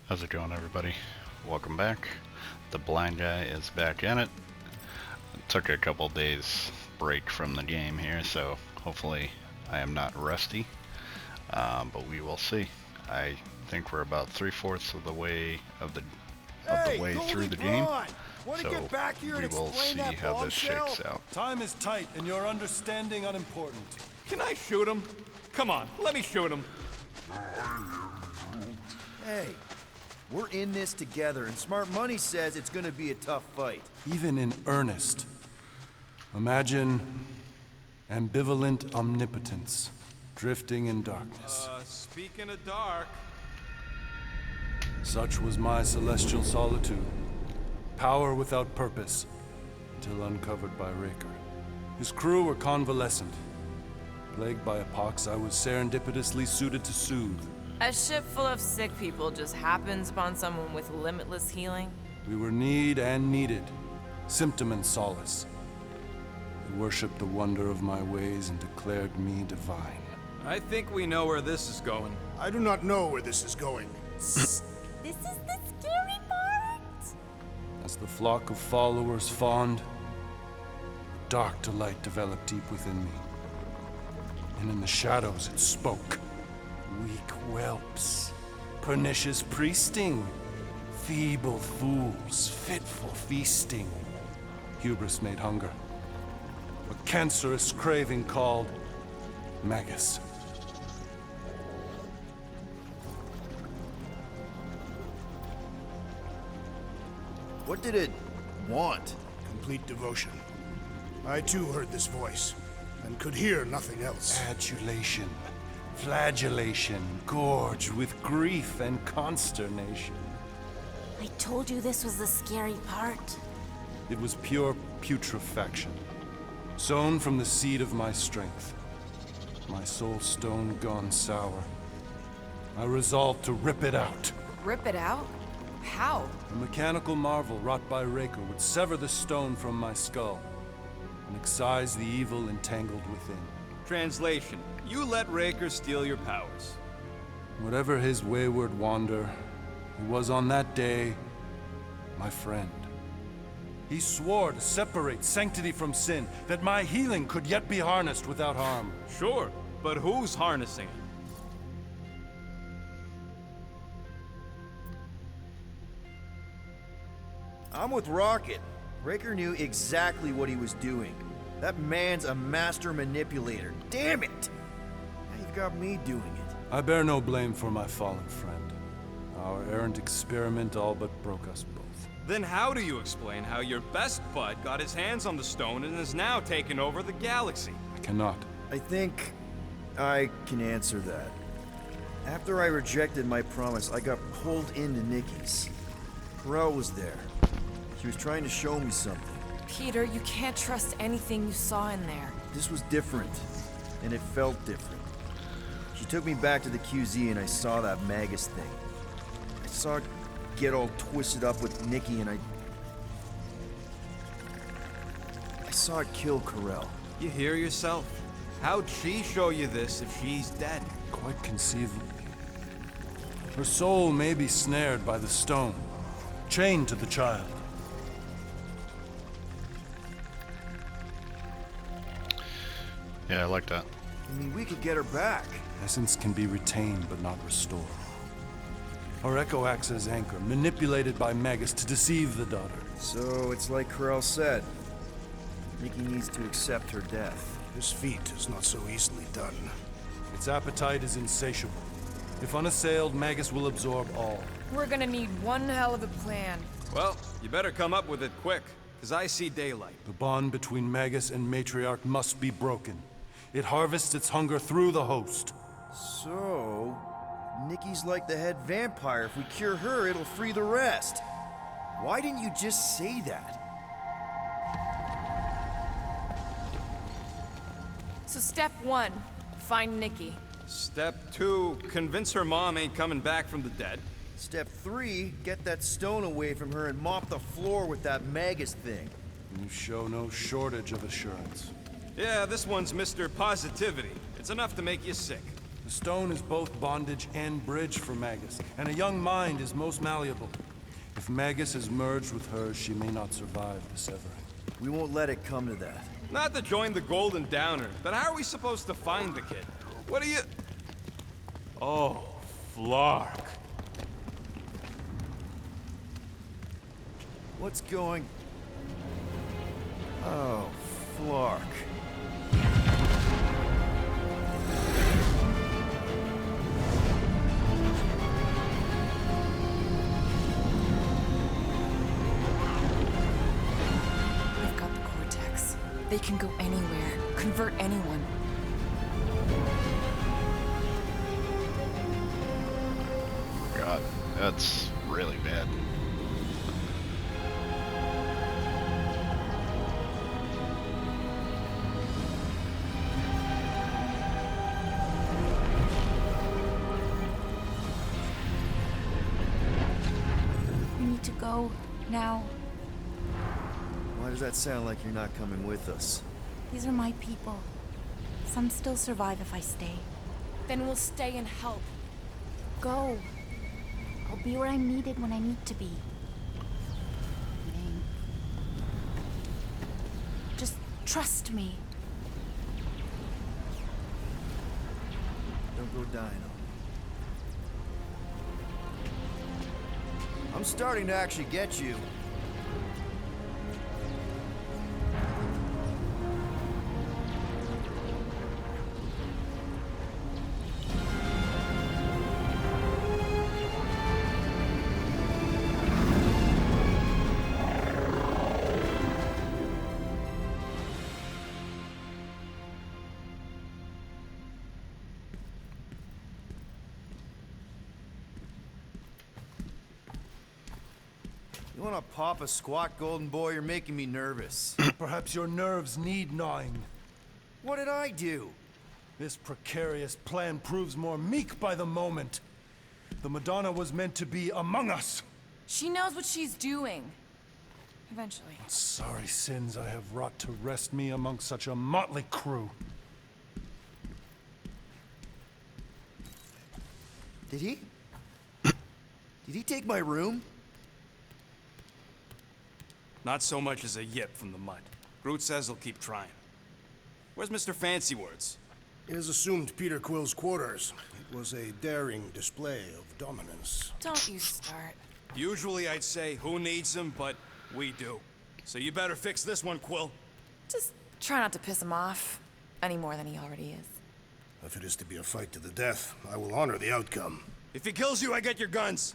How's it going, everybody? Welcome back. The blind guy is back in it. Took a couple days break from the game here, so hopefully I am not rusty, but we will see. I think we're about 3/4 of the way through the game, so we will see how this shakes out. Time is tight and your understanding unimportant. Can I shoot him? Come on, let me shoot him. Hey, we're in this together, and Smart Money says it's gonna be a tough fight. Even in earnest. Imagine ambivalent omnipotence, drifting in darkness. Speaking of dark... Such was my celestial solitude. Power without purpose, until uncovered by Raker. His crew were convalescent. Plagued by a pox I was serendipitously suited to soothe. A ship full of sick people just happens upon someone with limitless healing? We were need and needed, symptom and solace. They worshipped the wonder of my ways and declared me divine. I think we know where this is going. I do not know where this is going. This is the scary part! As the flock of followers fawned, a dark delight developed deep within me. And in the shadows it spoke. Weak whelps, pernicious priesting, feeble fools, fit for feasting. Hubris made hunger. A cancerous craving called Magus. What did it want? Complete devotion. I too heard this voice, and could hear nothing else. Adulation, flagellation, gorged with grief and consternation. I told you this was the scary part. It was pure putrefaction, sown from the seed of my strength. My soul stone gone sour. I resolved to rip it out. Rip it out? How? A mechanical marvel wrought by Raker would sever the stone from my skull and excise the evil entangled within. Translation, you let Raker steal your powers. Whatever his wayward wander, he was on that day my friend. He swore to separate sanctity from sin, that my healing could yet be harnessed without harm. Sure, but who's harnessing it? I'm with Rocket. Raker knew exactly what he was doing. That man's a master manipulator. Damn it! Now you've got me doing it. I bear no blame for my fallen friend. Our errant experiment all but broke us both. Then how do you explain how your best bud got his hands on the stone and is now taking over the galaxy? I cannot. I think I can answer that. After I rejected my promise, I got pulled into Nikki's. Korath was there. She was trying to show me something. Peter, you can't trust anything you saw in there. This was different, and it felt different. She took me back to the QZ and I saw that Magus thing. I saw it get all twisted up with Nikki and I saw it kill Korath. You hear yourself? How'd she show you this if she's dead? Quite conceivably. Her soul may be snared by the stone, chained to the child. Yeah, I like that. I mean, we could get her back. Essence can be retained but not restored. Her echo acts as anchor, manipulated by Magus to deceive the daughter. So it's like Korath said. Nikki needs to accept her death. This feat is not so easily done. Its appetite is insatiable. If unassailed, Magus will absorb all. We're gonna need one hell of a plan. Well, you better come up with it quick, because I see daylight. The bond between Magus and Matriarch must be broken. It harvests its hunger through the host. So, Nikki's like the head vampire. If we cure her, it'll free the rest. Why didn't you just say that? So step 1, find Nikki. Step 2, convince her mom ain't coming back from the dead. Step 3, get that stone away from her and mop the floor with that Magus thing. You show no shortage of assurance. Yeah, this one's Mr. Positivity. It's enough to make you sick. The stone is both bondage and bridge for Magus, and a young mind is most malleable. If Magus is merged with hers, she may not survive the severing. We won't let it come to that. Not to join the Golden Downer, but how are we supposed to find the kid? What are you... Oh, Flark. What's going... Oh, Flark. I've got the cortex. They can go anywhere, convert anyone. God, that's really bad. We need to go now. Why does that sound like you're not coming with us? These are my people. Some still survive if I stay. Then we'll stay and help. Go. I'll be where I'm needed when I need to be. Just trust me. Don't go dying on me. I'm starting to actually get you. You wanna pop a squat, golden boy? You're making me nervous. Perhaps your nerves need gnawing. What did I do? This precarious plan proves more meek by the moment. The Madonna was meant to be among us. She knows what she's doing. Eventually. Sorry sins I have wrought to wrest me among such a motley crew. Did he? Did he take my room? Not so much as a yip from the mud. Groot says he'll keep trying. Where's Mr. Fancy Words? It is assumed Peter Quill's quarters. It was a daring display of dominance. Don't you start. Usually I'd say, who needs him, but we do. So you better fix this one, Quill. Just try not to piss him off any more than he already is. If it is to be a fight to the death, I will honor the outcome. If he kills you, I get your guns.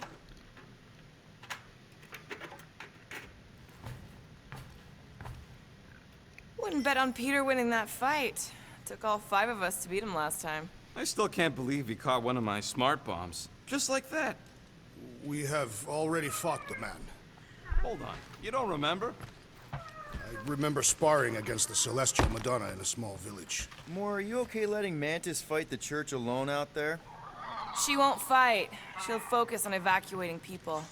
Wouldn't bet on Peter winning that fight. Took all 5 of us to beat him last time. I still can't believe he caught one of my smart bombs. Just like that. We have already fought the man. Hold on. You don't remember? I remember sparring against the Celestial Madonna in a small village. Moore, are you okay letting Mantis fight the church alone out there? She won't fight. She'll focus on evacuating people.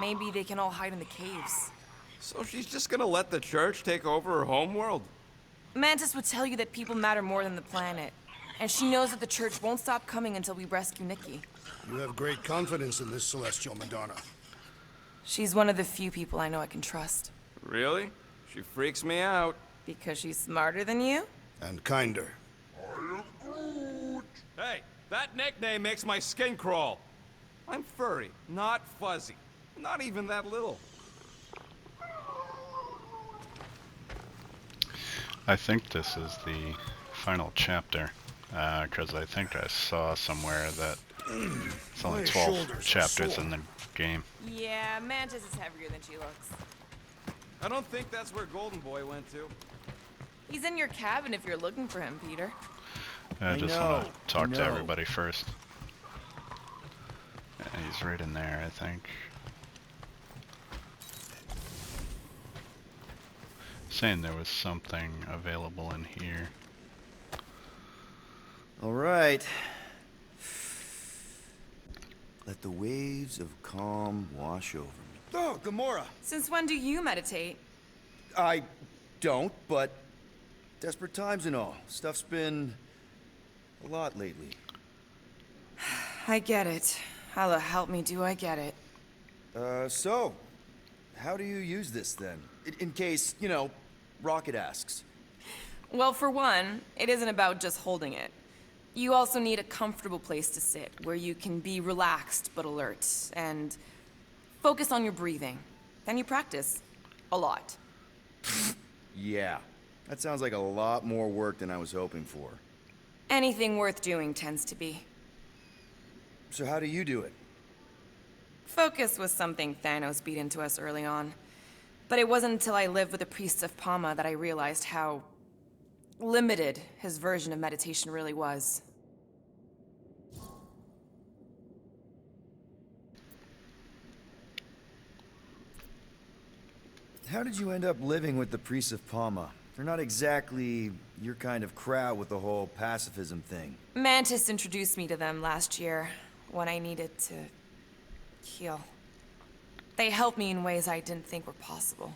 Maybe they can all hide in the caves. So she's just gonna let the church take over her homeworld? Mantis would tell you that people matter more than the planet. And she knows that the church won't stop coming until we rescue Nikki. You have great confidence in this Celestial Madonna. She's one of the few people I know I can trust. Really? She freaks me out. Because she's smarter than you? And kinder. Hey, that nickname makes my skin crawl. I'm furry, not fuzzy. Not even that little. I think this is the final chapter, because I think I saw somewhere that it's only My 12 shoulders are chapters sore. in the game. Yeah, Mantis is heavier than she looks. I don't think that's where Golden Boy went to. He's in your cabin if you're looking for him, Peter. I just want know, to talk to I know. everybody first. Yeah, he's right in there, I think. Saying there was something available in here. All right. Let the waves of calm wash over me. Oh, Gamora! Since when do you meditate? I don't, but desperate times and all. Stuff's been a lot lately. I get it. How the help me do I get it? So, how do you use this then? In case, Rocket asks. Well, for one, it isn't about just holding it. You also need a comfortable place to sit, where you can be relaxed but alert, and focus on your breathing. Then you practice. A lot. Yeah, that sounds like a lot more work than I was hoping for. Anything worth doing tends to be. So how do you do it? Focus was something Thanos beat into us early on. But it wasn't until I lived with the priests of Palma that I realized how limited his version of meditation really was. How did you end up living with the priests of Palma? They're not exactly your kind of crowd with the whole pacifism thing. Mantis introduced me to them last year, when I needed to heal. They helped me in ways I didn't think were possible.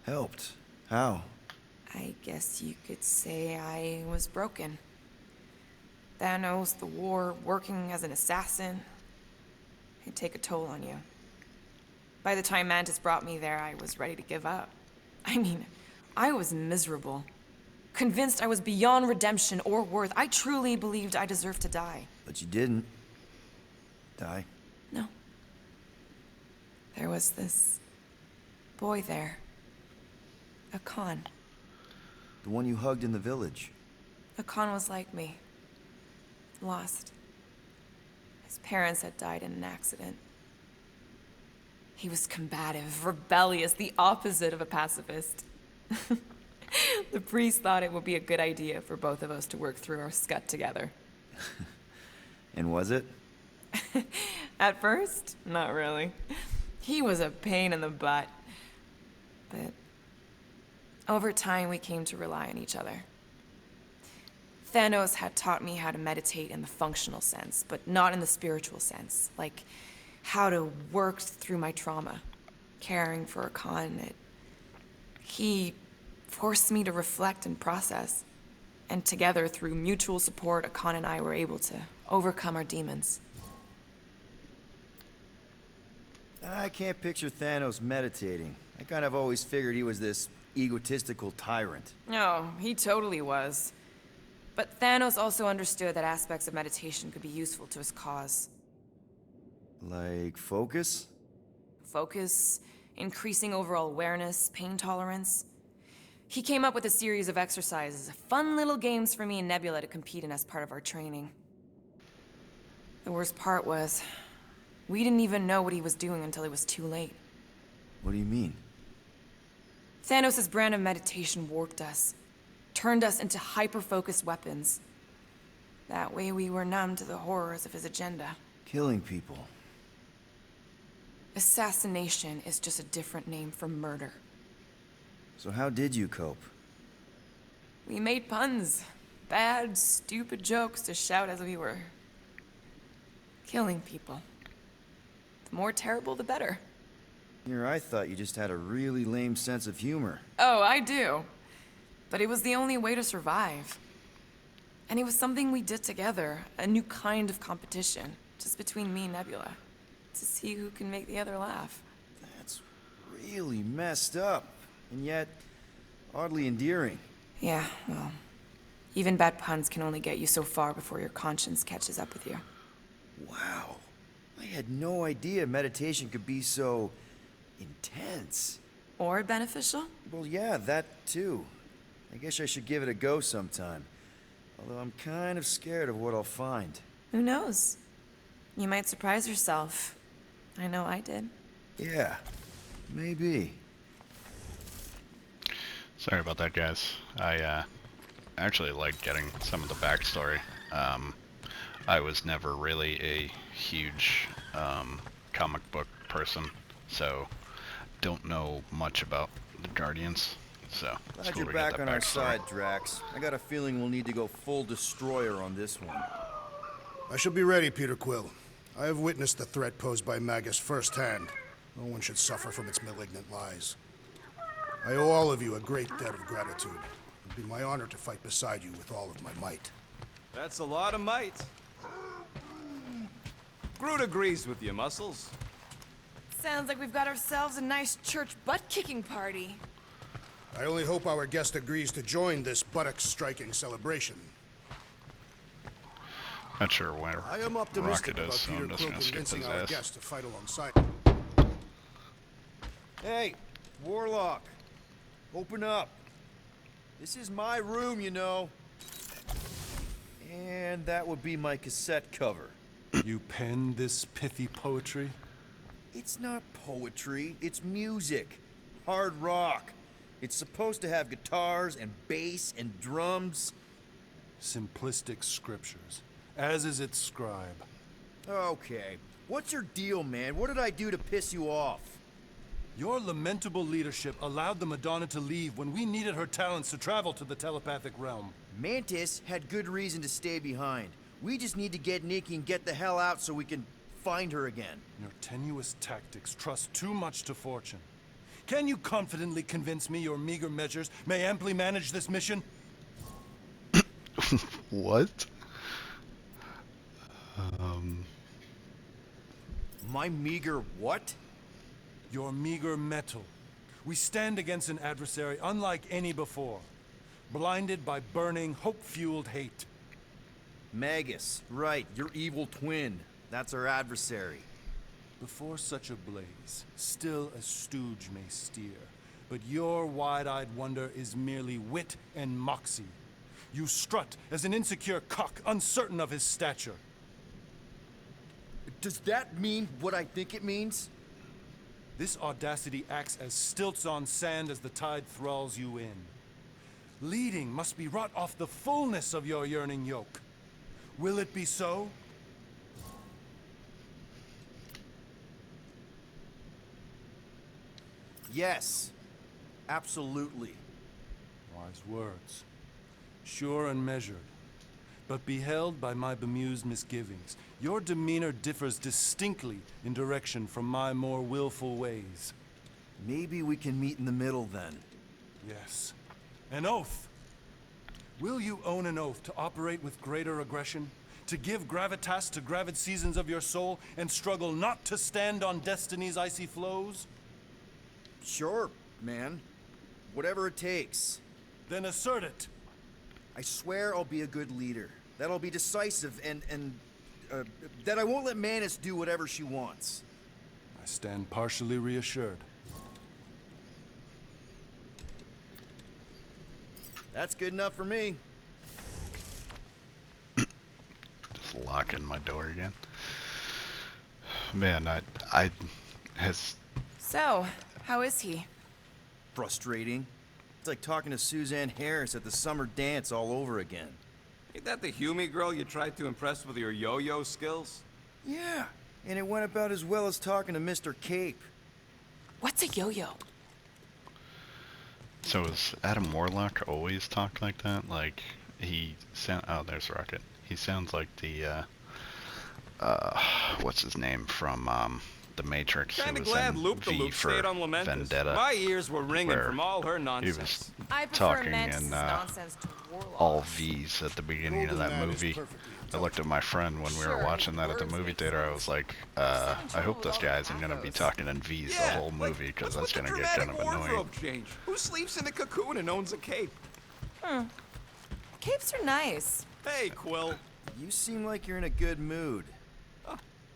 Helped? How? I guess you could say I was broken. Thanos, the war, working as an assassin. It'd take a toll on you. By the time Mantis brought me there, I was ready to give up. I mean, I was miserable. Convinced I was beyond redemption or worth. I truly believed I deserved to die. But you didn't. Die? No. There was this boy there. A Khan. The one you hugged in the village. A Khan was like me. Lost. His parents had died in an accident. He was combative, rebellious, the opposite of a pacifist. The priest thought it would be a good idea for both of us to work through our scut together. And was it? At first, not really. He was a pain in the butt. But over time, we came to rely on each other. Thanos had taught me how to meditate in the functional sense, but not in the spiritual sense. Like how to work through my trauma, caring for a Khan. He forced me to reflect and process. And together, through mutual support, Khan and I were able to overcome our demons. I can't picture Thanos meditating. I kind of always figured he was this egotistical tyrant. Oh, he totally was. But Thanos also understood that aspects of meditation could be useful to his cause. Like focus? Focus, increasing overall awareness, pain tolerance. He came up with a series of exercises, fun little games for me and Nebula to compete in as part of our training. The worst part was, we didn't even know what he was doing until it was too late. What do you mean? Thanos' brand of meditation warped us, turned us into hyper-focused weapons. That way we were numb to the horrors of his agenda. Killing people. Assassination is just a different name for murder. So how did you cope? We made puns. Bad, stupid jokes to shout as we were killing people. The more terrible, the better. Here, I thought you just had a really lame sense of humor. Oh, I do. But it was the only way to survive. And it was something we did together, a new kind of competition, just between me and Nebula, to see who can make the other laugh. That's really messed up, and yet oddly endearing. Yeah, well, even bad puns can only get you so far before your conscience catches up with you. Wow. I had no idea meditation could be so intense. Or beneficial? Well, yeah, that too. I guess I should give it a go sometime. Although I'm kind of scared of what I'll find. Who knows? You might surprise yourself. I know I did. Yeah, maybe. Sorry about that, guys. I actually like getting some of the backstory. I was never really a huge comic book person, so don't know much about the Guardians. So Glad you're back on our side, Drax. I got a feeling we'll need to go full destroyer on this one. I shall be ready, Peter Quill. I have witnessed the threat posed by Magus firsthand. No one should suffer from its malignant lies. I owe all of you a great debt of gratitude. It would be my honor to fight beside you with all of my might. That's a lot of might. Groot agrees with you, Muscles. Sounds like we've got ourselves a nice church butt-kicking party. I only hope our guest agrees to join this buttocks-striking celebration. Not sure where I am optimistic Rocket about is, so Peter I'm just Quill gonna skip convincing his our ass. guest to fight alongside. Hey, Warlock. Open up. This is my room, you know. And that would be my cassette cover. You penned this pithy poetry? It's not poetry, it's music. Hard rock. It's supposed to have guitars and bass and drums. Simplistic scriptures, as is its scribe. Okay. What's your deal, man? What did I do to piss you off? Your lamentable leadership allowed the Madonna to leave when we needed her talents to travel to the telepathic realm. Mantis had good reason to stay behind. We just need to get Nikki and get the hell out so we can find her again. Your tenuous tactics trust too much to fortune. Can you confidently convince me your meager measures may amply manage this mission? What? My meager what? Your meager metal. We stand against an adversary unlike any before, blinded by burning, hope-fueled hate. Magus, right, your evil twin. That's our adversary. Before such a blaze, still a stooge may steer, but your wide-eyed wonder is merely wit and moxie. You strut as an insecure cock, uncertain of his stature. Does that mean what I think it means? This audacity acts as stilts on sand as the tide thralls you in. Leading must be wrought off the fullness of your yearning yoke. Will it be so? Yes. Absolutely. Wise words. Sure and measured, but beheld by my bemused misgivings. Your demeanor differs distinctly in direction from my more willful ways. Maybe we can meet in the middle then. Yes. An oath. Will you own an oath to operate with greater aggression? To give gravitas to gravid seasons of your soul and struggle not to stand on destiny's icy flows? Sure, man. Whatever it takes. Then assert it. I swear I'll be a good leader. That I'll be decisive and that I won't let Mantis do whatever she wants. I stand partially reassured. That's good enough for me. Just locking my door again. Man, I has. So, how is he? Frustrating. It's like talking to Suzanne Harris at the summer dance all over again. Ain't that the Hume girl you tried to impress with your yo-yo skills? Yeah, and it went about as well as talking to Mr. Cape. What's a yo-yo? So is Adam Warlock always talk like that? Like he sound? Oh, there's Rocket. He sounds like the what's his name from the Matrix? Kinda who was glad in Loop-the-Loop V for stayed on Lamentus. Vendetta. My ears were ringing where from all her He nonsense. was I prefer talking Mantis' in nonsense to Warlock. all V's at the beginning of Golden that Man is movie. perfectly I looked at my friend when we were Sure, watching that at the words movie make theater. I sense. was like, I hope this guy isn't gonna be talking in V's the whole movie because that's like gonna a get kind of dramatic annoying. wardrobe change. Who sleeps in a cocoon and owns a cape? Capes are nice. Hey, Quill. You seem like you're in a good mood.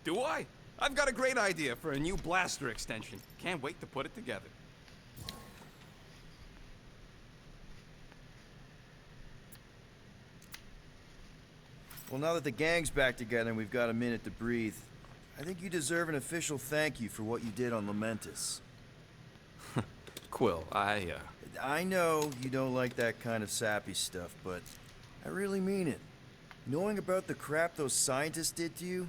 Do I? I've got a great idea for a new blaster extension. Can't wait to put it together. Well, now that the gang's back together and we've got a minute to breathe, I think you deserve an official thank you for what you did on Lamentus. Quill, I know you don't like that kind of sappy stuff, but I really mean it. Knowing about the crap those scientists did to you,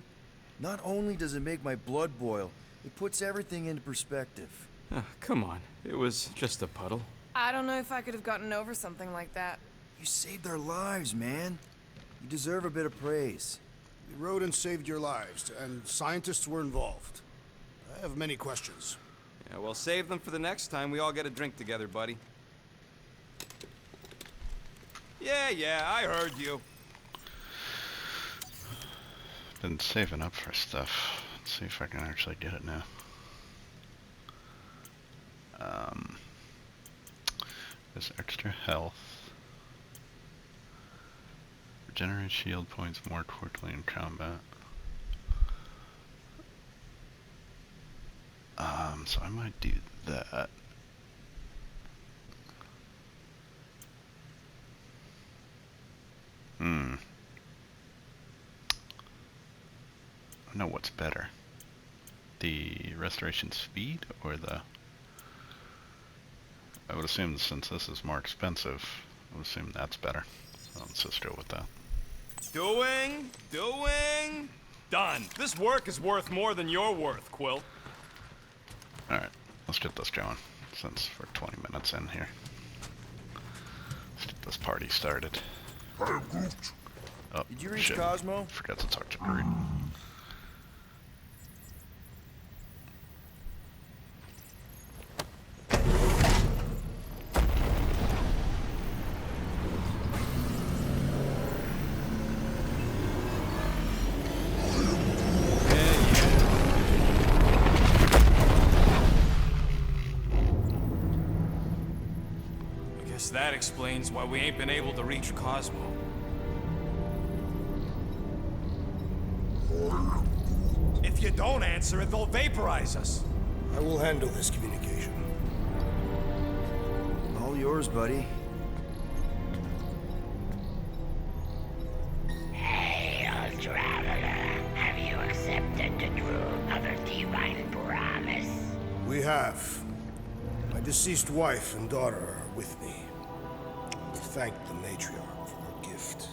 not only does it make my blood boil, it puts everything into perspective. come on. It was just a puddle. I don't know if I could have gotten over something like that. You saved our lives, man. You deserve a bit of praise. We rode and saved your lives, and scientists were involved. I have many questions. Yeah, well, save them for the next time we all get a drink together, buddy. Yeah, I heard you. Been saving up for stuff. Let's see if I can actually get it now. There's extra health. Regenerate shield points more quickly in combat. So I might do that. I know what's better. The restoration speed or the... I would assume since this is more expensive, I would assume that's better. So let's just go with that. Doing, done. This work is worth more than your worth, Quill. Alright, let's get this going, since we're 20 minutes in here. Let's get this party started. Hey, Groot. Oh, Did you reach shit. Cosmo? Forgot to talk to Groot. That explains why we ain't been able to reach Cosmo. If you don't answer it, they'll vaporize us. I will handle this communication. All yours, buddy. Hail, traveler. Have you accepted the truth of a divine promise? We have. My deceased wife and daughter are with me. Thank the matriarch for her gift.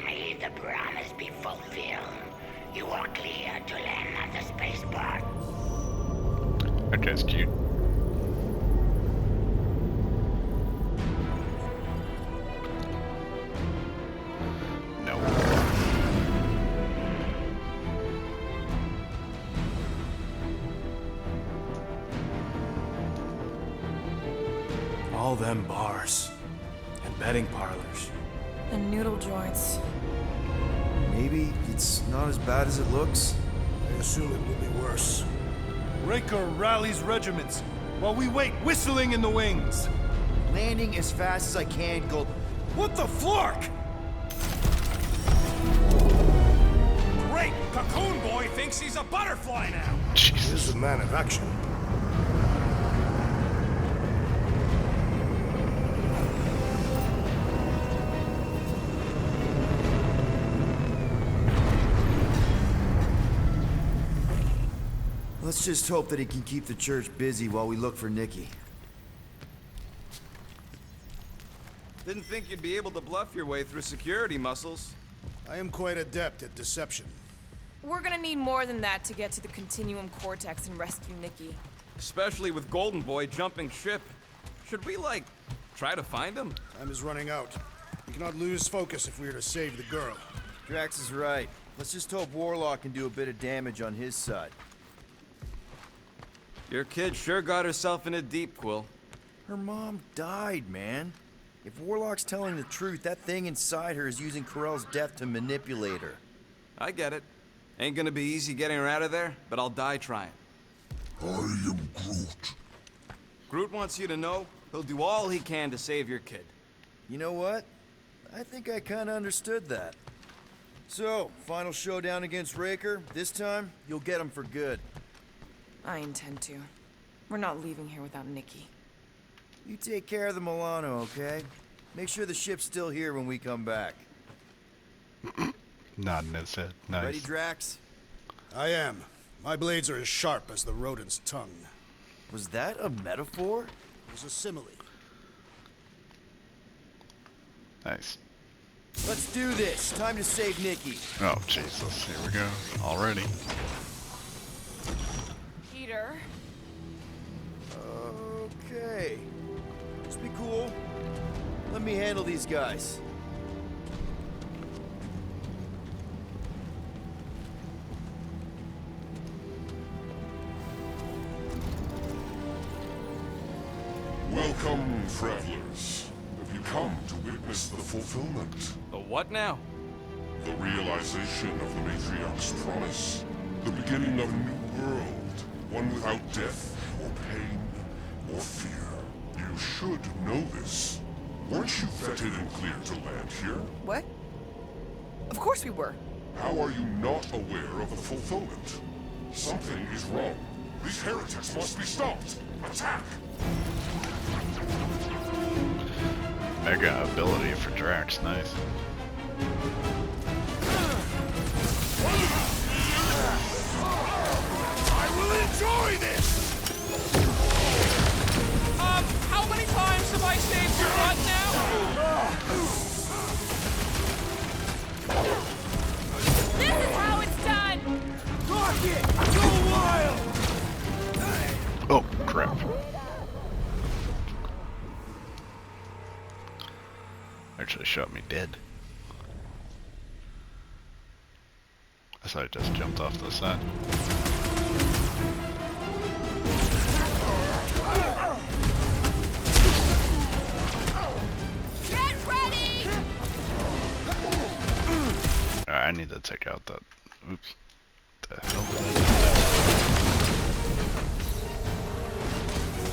May the promise be fulfilled. You are clear to land at the spaceport. That guy's cute. No. All them bars and betting parlors. And noodle joints. Maybe it's not as bad as it looks. I assume it will be worse. Raker rallies regiments while we wait whistling in the wings. Landing as fast as I can, Gold. What the flark? Great! Cocoon Boy thinks he's a butterfly now! He is a man of action. Let's just hope that he can keep the church busy while we look for Nikki. Didn't think you'd be able to bluff your way through security muscles. I am quite adept at deception. We're gonna need more than that to get to the Continuum Cortex and rescue Nikki. Especially with Golden Boy jumping ship. Should we, like, try to find him? Time is running out. We cannot lose focus if we are to save the girl. Drax is right. Let's just hope Warlock can do a bit of damage on his side. Your kid sure got herself in a deep, Quill. Her mom died, man. If Warlock's telling the truth, that thing inside her is using Corell's death to manipulate her. I get it. Ain't gonna be easy getting her out of there, but I'll die trying. I am Groot. Groot wants you to know he'll do all he can to save your kid. You know what? I think I kinda understood that. So, final showdown against Raker. This time, you'll get him for good. I intend to. We're not leaving here without Nikki. You take care of the Milano, okay? Make sure the ship's still here when we come back. Nodding his head. Nice. Ready, Drax? I am. My blades are as sharp as the rodent's tongue. Was that a metaphor? It was a simile. Nice. Let's do this. Time to save Nikki. Oh, Jesus. Here we go. Already. Peter? Okay. Just be cool. Let me handle these guys. Welcome, travelers. Have you come to witness witness the fulfillment. The what now? The realization of the Matriarch's promise. The beginning of a new world. One without death, or pain, or fear. You should know this. Weren't you vetted and cleared to land here? What? Of course we were. How are you not aware of the fulfillment? Something is wrong. These heretics must be stopped. Attack! Mega ability for Drax, nice. I will enjoy this! How many times have I saved your butt now? This is how it's done! Rocket! Go wild! Oh, crap. Actually shot me dead. I thought I just jumped off the side. Get ready! I need to take out that. Oops. The hell did I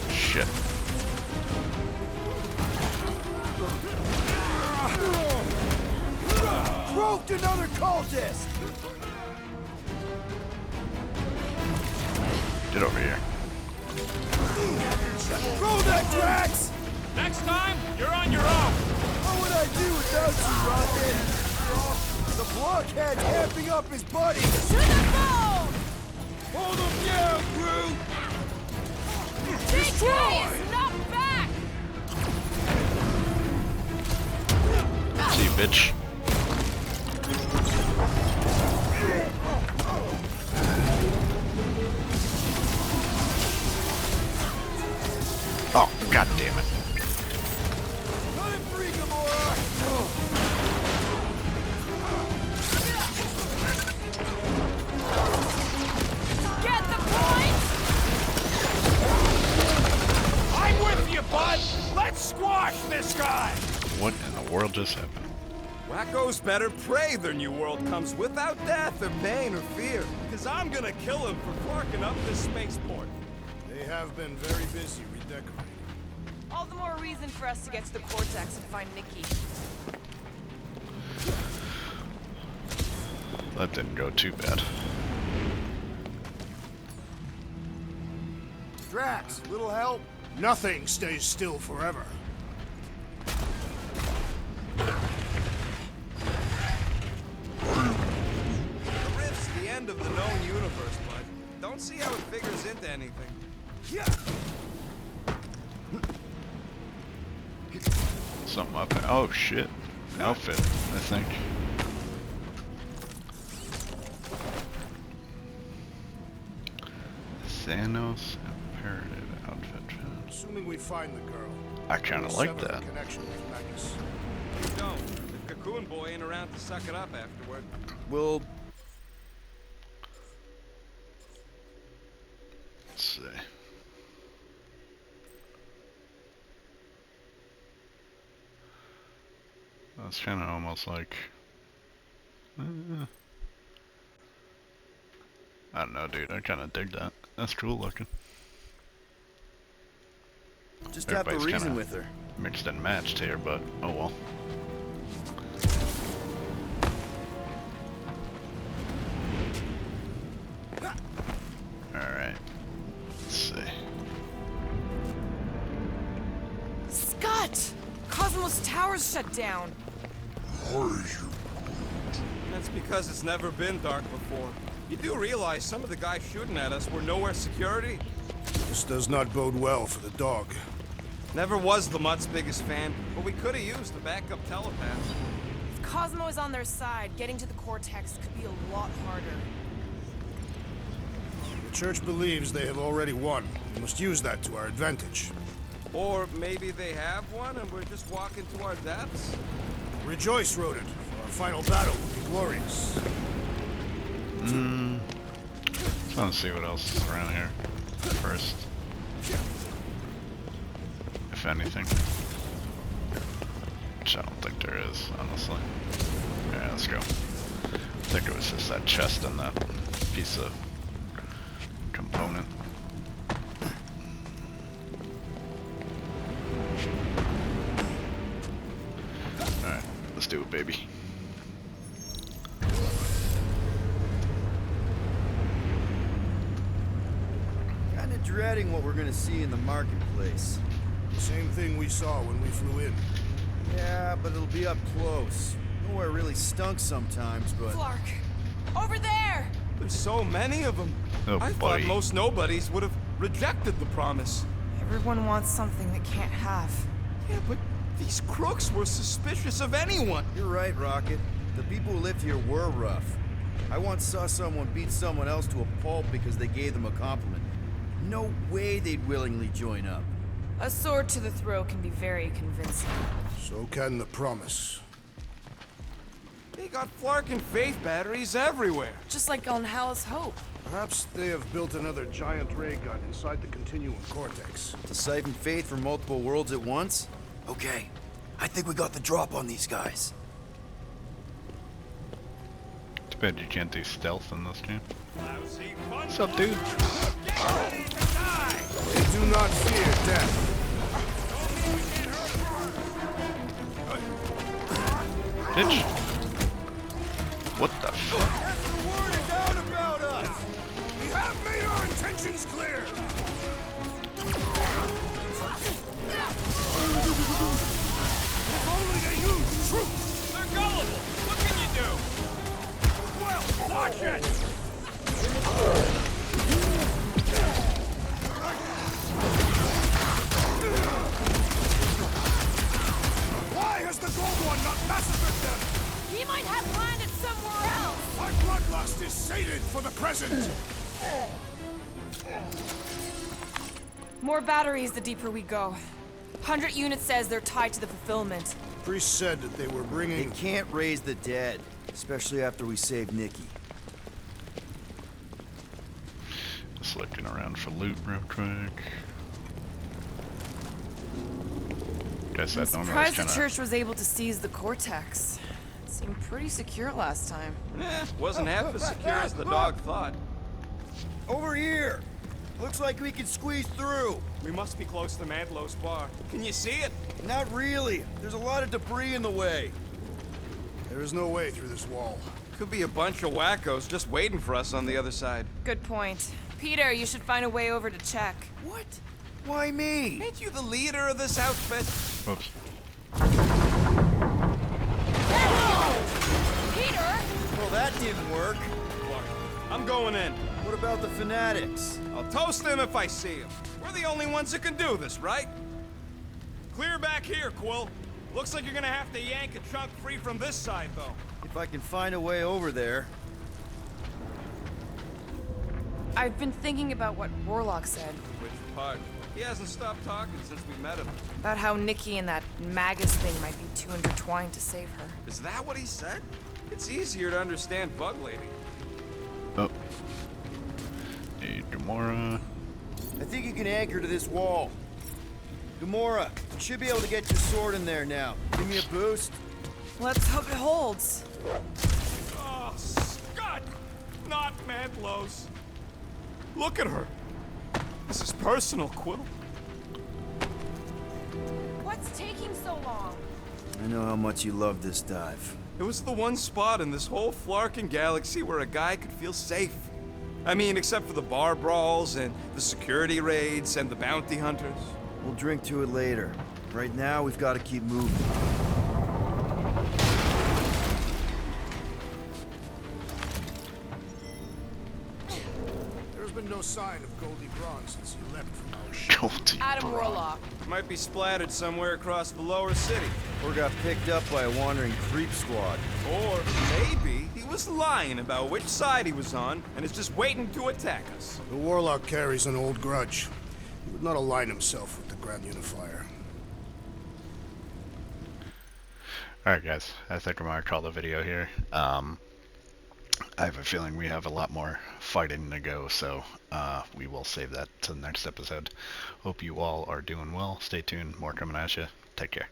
do? Shit. Broke another cultist! Get over here. Throw that, Drax! Next time, you're on your own. What would I do without you, Rocket? The blockhead's amping up his buddy! To the phone! Hold him down, Groot! Big guy is knocked back! See you, bitch. Oh, god damn it. Let him free, Gamora! Get the point! I'm with you, bud. Let's squash this guy. What in the world just happened? Wacko's better pray their new world comes without death or pain or fear. Cause I'm gonna kill him for flarking up this spaceport. They have been very busy redecorating. All the more reason for us to get to the Cortex and find Nikki. That didn't go too bad. Drax, little help? Nothing stays still forever. The rift's the end of the known universe, bud. Don't see how it figures into anything. Something up there. Oh shit. Outfit, I think. Thanos imperative outfit. Assuming we find the girl. I kinda like sever that. the connection with Magus. Don't. The Cocoon Boy ain't around to suck it up afterward. Well, Let's see. That's kind of almost like. I don't know, dude. I kind of dig that. That's cool looking. just have to Everybody's reason kinda with her. mixed and matched here, but oh well. Alright. Let's see. Scott! Cosmos Tower's shut down. That's because it's never been dark before. You do realize some of the guys shooting at us were nowhere security? This does not bode well for the dog. Never was the Mutt's biggest fan, but we could have used a backup telepath. If Cosmo is on their side, getting to the Cortex could be a lot harder. The Church believes they have already won. We must use that to our advantage. Or maybe they have one and we're just walking to our deaths? Rejoice, Rodent, for our final battle will be glorious. Just want to see what else is around here first. If anything. Which I don't think there is, honestly. Alright, let's go. I think it was just that chest and that piece of component. Alright, let's do it, baby. Kinda dreading what we're gonna see in the marketplace. The same thing we saw when we flew in. Yeah, but it'll be up close. Nowhere really stunk sometimes, but... Clark! Over there! There's so many of them. Oh, I thought boy. most nobodies would have rejected the promise. Everyone wants something they can't have. Yeah, but these crooks were suspicious of anyone. You're right, Rocket. The people who lived here were rough. I once saw someone beat someone else to a pulp because they gave them a compliment. No way they'd willingly join up. A sword to the throat can be very convincing. So can the promise. They got Flark and Faith batteries everywhere. Just like on Hal's Hope. Perhaps they have built another giant ray gun inside the continuum cortex. To siphon faith from multiple worlds at once? Okay, I think we got the drop on these guys. Too bad you can't do stealth in this game. Lousy fun. What's up, dude? They do not fear death. Bitch. What the fuck? The word is out about us. We have made our intentions clear. If only they use truth. They're gullible. What can you do? Well, watch it. Why has the Gold One not massacred them? He might have landed somewhere else! Our bloodlust is sated for the present. More batteries the deeper we go. 100 units says they're tied to the fulfillment. Priest said that they were They bringing... can't raise the dead, especially after we save Nikki. Just looking around for loot real quick. Guess I'm that don't surprised kinda... the church was able to seize the cortex. It seemed pretty secure last time. Wasn't half as secure as the dog thought. Over here! Looks like we can squeeze through. We must be close to Madlow's bar. Can you see it? Not really. There's a lot of debris in the way. There is no way through this wall. Could be a bunch of wackos just waiting for us on the other side. Good point. Peter, you should find a way over to check. What? Why me? Ain't you the leader of this outfit? Oops. Peter! Well, that didn't work. I'm going in. What about the fanatics? I'll toast them if I see them. We're the only ones that can do this, right? Clear back here, Quill. Looks like you're gonna have to yank a chunk free from this side, though. If I can find a way over there. I've been thinking about what Warlock said. Which part? He hasn't stopped talking since we met him. About how Nikki and that Magus thing might be too intertwined to save her. Is that what he said? It's easier to understand Bug Lady. Oh. Hey, Gamora. I think you can anchor to this wall. Gamora, you should be able to get your sword in there now. Give me a boost. Let's hope it holds. Oh, Scott! Not Madlow's. Look at her. This is personal, Quill. What's taking so long? I know how much you love this dive. It was the one spot in this whole Flarkin galaxy where a guy could feel safe. I mean, except for the bar brawls and the security raids and the bounty hunters. We'll drink to it later. Right now, we've got to keep moving. There's been no sign of Goldie Braun since he left from our ship. Goldie Adam Braun. Warlock. Might be splattered somewhere across the lower city. Or got picked up by a wandering creep squad. Or maybe he was lying about which side he was on and is just waiting to attack us. The Warlock carries an old grudge. He would not align himself with the Grand Unifier. Alright guys, I think I'm gonna call the video here. I have a feeling we have a lot more fighting to go, so we will save that to the next episode. Hope you all are doing well. Stay tuned, more coming at you. Take care.